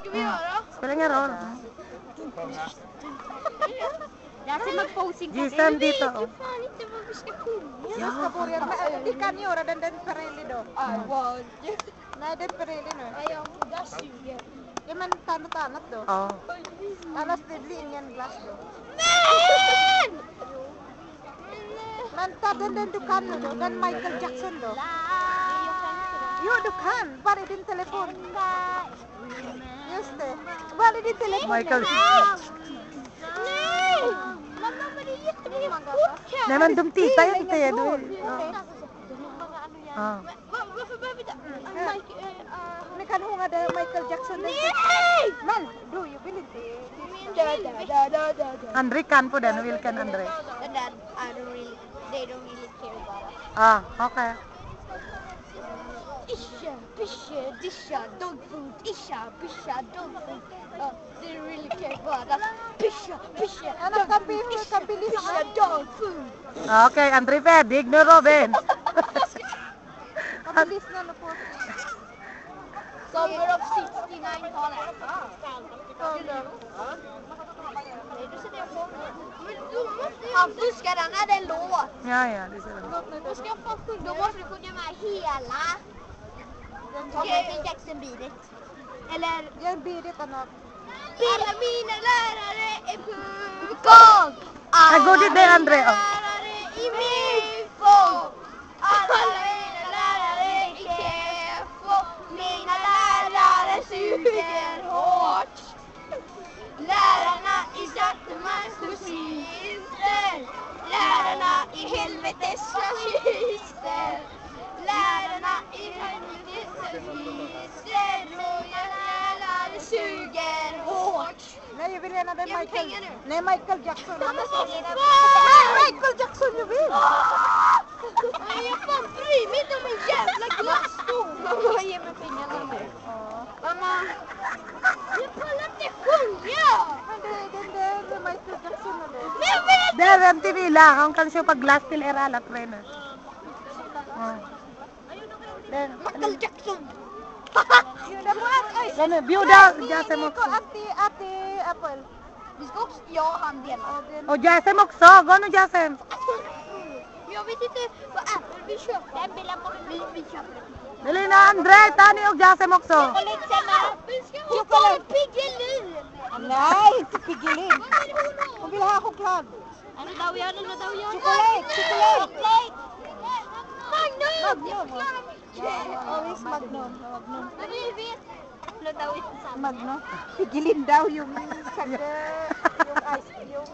Ska vi göra? Spelar ingen roll. Lasse mag-posing kasi. Gisam dito. Fan inte vad vi ska sjunga. Jag ska börja med, vi kan göra den Pirelli då. I want you. Nej, den Pirelli nu. Ja, där suger. Ja, men ta något annat då. Oh. Annars det blir ingen glass då. Men! Men ta den du kan nu då, den Michael Jackson då. Jo, du kan. Var är din telefon? Just det. Var är din telefon? Michael. Nej! Mamma, men det är jättemånga kort här. Nej men de tittar ju inte. Du. Ja. Varför behöver vi inte... Ni kan sjunga den Michael Jackson. Nej! Men du, jag vill inte. Andre kan på den. Vilken Andre? And then they don't really care about us. Ah, okay. Isha, pisha, disha, dog food. Isha, pisha, dog food. They don't really care about us. Pisha, pisha, Anak, dog food. kabilis Pisha, dog food. Okay, Andre Fedig no Robin. Kabilis na no po. Summer of 69-talet. Hampus, ska den här en låt? Ja, ja, det ser jag. Då ska jag få sjunga. Då måste du sjunga med hela. Michael Jackson Beat It. Eller Yan, birit ano. alla mina lärare är på gång. Ah, gå dit där, Andre. Oh. Lärare i min fång. Alla mina lärare är kefo. Mina lärare suger hårt. Lärarna i Zackemarks musister. Lärarna i helvetes fascister. Lärarna i helvetes fascister. Mina lärare suger hårt. Nej, jag vill gärna den Ge mig Michael. pengar nu. Nej, Michael Jackson. Men vad Nej, fan! Michael Jackson jag vill. Jag fan bryr mig inte om en jävla glassstol. Mamma, ge mig pengarna nu. Mamma. Jag pallar inte sjunga. Men den där Michael Jackson eller? Men jag vet! Där väntar vi lang. Han kan köpa glass till era alla trainer. Den. Michael Jackson. Yun na mo at ay. Den bjuda Jasem Ko också. ate Apple. Vi ska också, jag och han dela. Och Jasem också. Gå nu Jasem. Jag vet inte vad Apple vill köpa. Den vill vi köper den. Dali na Andre. Tani och Jasem också. Apple ska ha choklad Piggelin. Nej, inte Piggelin. Hon vill ha choklad. Ano daw yan? Chocolate. Magnum! Oh, is Magnum. Men vi vet. Ano daw ito sa Magnum. Piggelin daw yung ice yung